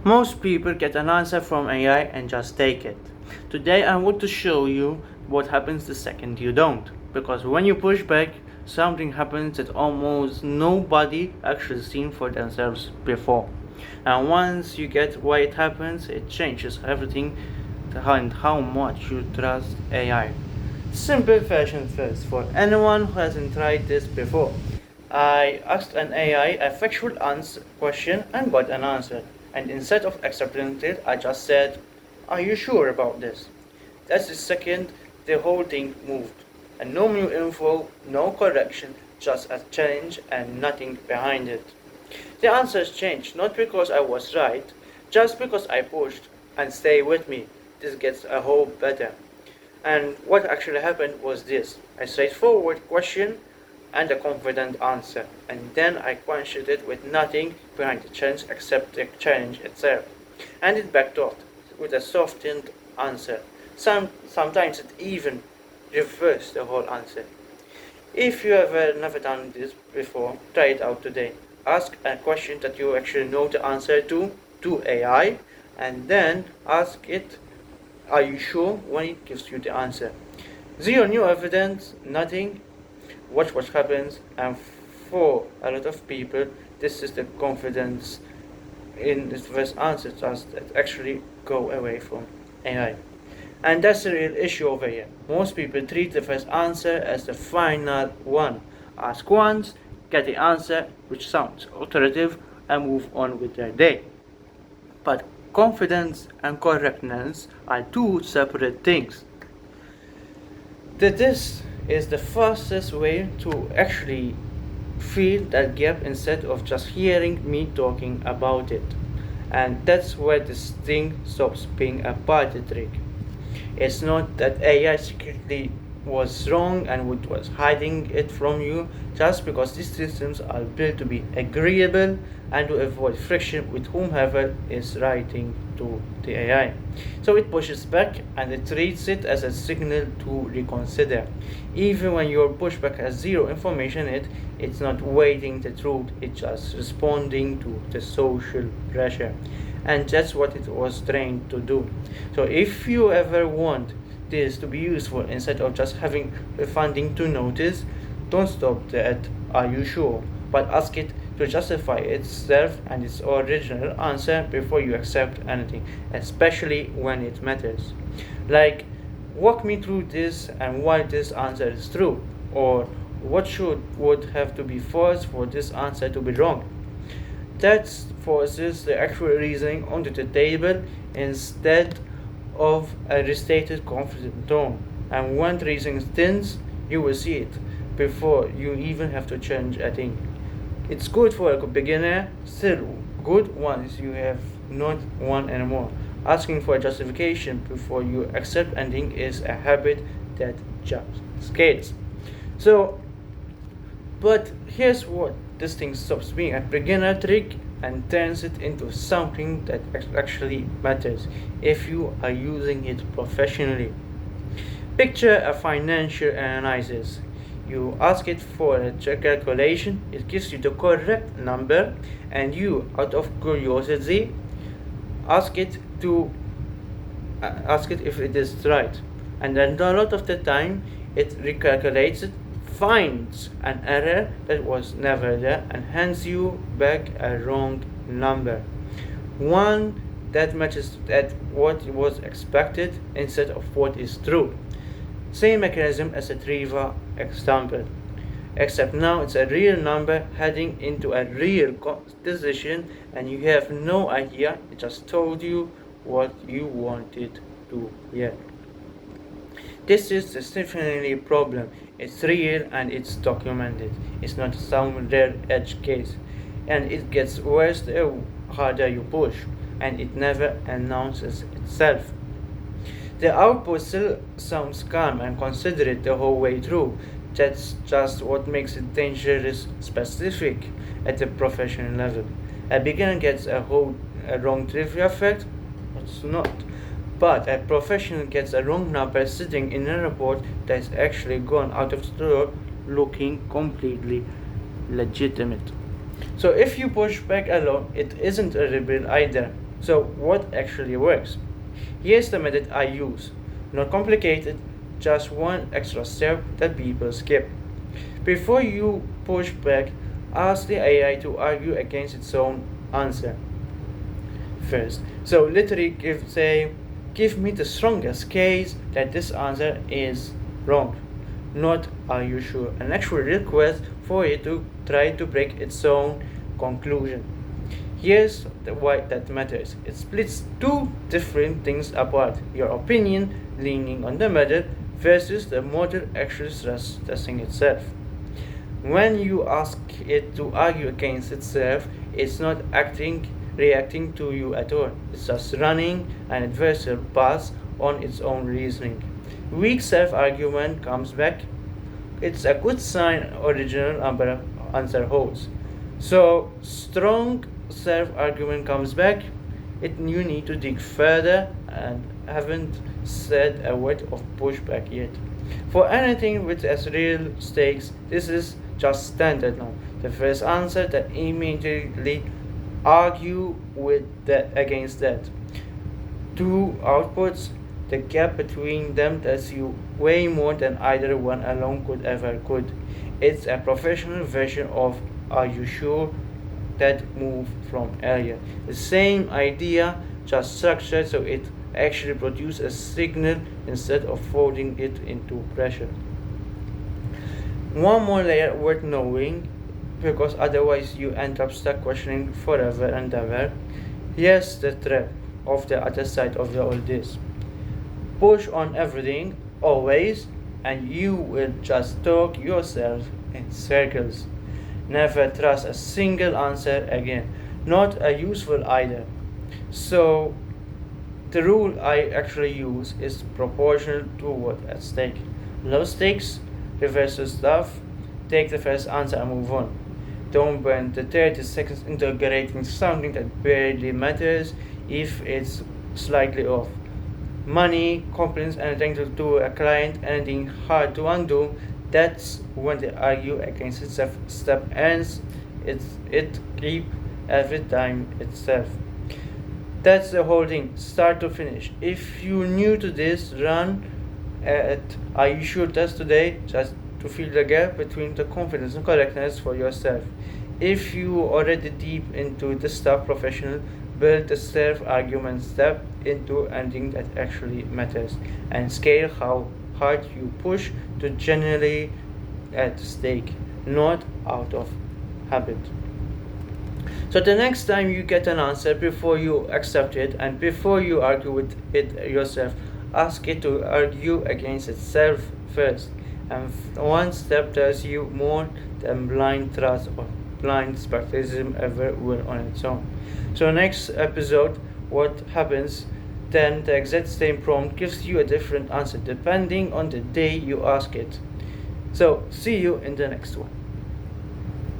Most people get an answer from AI and just take it. Today I want to show you what happens the second you don't. Because when you push back, something happens that almost nobody actually seen for themselves before. And once you get why it happens, it changes everything and how much you trust AI. Simple fashion first for anyone who hasn't tried this before. I asked an AI a factual question and got an answer. And instead of accepting it, I just said, "Are you sure about this?" That's the second the whole thing moved. And no new info, no correction, just a challenge and nothing behind it. The answers changed, not because I was right, just because I pushed. And stay with me, this gets a whole better. And what actually happened was this: a straightforward question and a confident answer, and then I questioned it with nothing behind the challenge except the challenge itself. And it backed off with a softened answer. Sometimes it even reversed the whole answer. If you have never done this before, try it out today. Ask a question that you actually know the answer to AI, and then ask it, "Are you sure?" when it gives you the answer. Zero new evidence, nothing. Watch what happens, and for a lot of people, this is the confidence in the first answer just that actually go away from AI. And that's the real issue over here. Most people treat the first answer as the final one. Ask once, get the answer, which sounds authoritative, and move on with their day. But confidence and correctness are two separate things. This is the fastest way to actually fill that gap instead of just hearing me talking about it. And that's where this thing stops being a party trick. It's not that AI secretly was wrong and was hiding it from you, just because these systems are built to be agreeable and to avoid friction with whomever is writing to the AI. So it pushes back and it treats it as a signal to reconsider. Even when your pushback has zero information in it, it's not waiting the truth, it's just responding to the social pressure. And that's what it was trained to do. So if you ever want this to be useful instead of just having the funding to notice, don't stop at "Are you sure?" but ask it to justify itself and its original answer before you accept anything, especially when it matters. Like, walk me through this and why this answer is true, or what would have to be false for this answer to be wrong. That forces the actual reasoning onto the table instead of a restated confident tone. And when the reasoning thins, you will see it before you even have to change a thing. It's good for a beginner, still good once you have not one anymore. Asking for a justification before you accept anything is a habit that just scales. So, but here's what: this thing stops being a beginner trick and turns it into something that actually matters if you are using it professionally. Picture a financial analysis. You ask it for a calculation, it gives you the correct number, and you, out of curiosity, ask it to ask it if it is right. And then a lot of the time, it recalculates it, finds an error that was never there, and hands you back a wrong number, one that matches at what was expected instead of what is true. Same mechanism as a trivia example, except now it's a real number heading into a real decision, and you have no idea. It just told you what you wanted to hear. This is definitely a problem. It's real and it's documented. It's not some rare edge case. And it gets worse the harder you push, and it never announces itself. The output still sounds calm and considerate the whole way through. That's just what makes it dangerous specific at the professional level. A beginner gets a wrong trivia fact, it's not. But a professional gets a wrong number sitting in a report that's actually gone out of the door looking completely legitimate. So if you push back alone, it isn't a rebel either. So what actually works? Here's the method I use. Not complicated, just one extra step that people skip. Before you push back, ask the AI to argue against its own answer first. So literally give me the strongest case that this answer is wrong. Not are you sure? An actual request for it to try to break its own conclusion. Here's why that matters. It splits two different things apart. Your opinion leaning on the method versus the model actually testing itself. When you ask it to argue against itself, it's not reacting to you at all. It's just running an adversarial path on its own reasoning. Weak self-argument comes back. It's a good sign original answer holds. So strong self-argument comes back. You need to dig further and haven't said a word of pushback yet. For anything with as real stakes, this is just standard now. The first answer that immediately argue against that. Two outputs, the gap between them tells you way more than either one alone could. It's a professional version of are you sure that move from earlier. The same idea, just structured so it actually produces a signal instead of folding it into pressure. One more layer worth knowing, because otherwise you end up stuck questioning forever and ever. Here's the trap of the other side of all this. Push on everything, always, and you will just talk yourself in circles. Never trust a single answer again. Not a useful either. So, the rule I actually use is proportional to what at stake. Low stakes, reverse the stuff, take the first answer and move on. Don't spend the 30 seconds integrating something that barely matters if it's slightly off. Money, complaints, anything to do a client, anything hard to undo, that's when the argue against itself step ends. It keep every time itself. That's the whole thing, start to finish. If you're new to this, run at Are You Sure Test today, just to fill the gap between the confidence and correctness for yourself. If you already deep into the stuff professional, build the self-argument step into anything that actually matters and scale how hard you push to genuinely at stake, not out of habit. So the next time you get an answer, before you accept it and before you argue with it yourself, ask it to argue against itself first. And one step tells you more than blind trust or blind skepticism ever will on its own. So next episode, what happens then? The exact same prompt gives you a different answer depending on the day you ask it. So see you in the next one.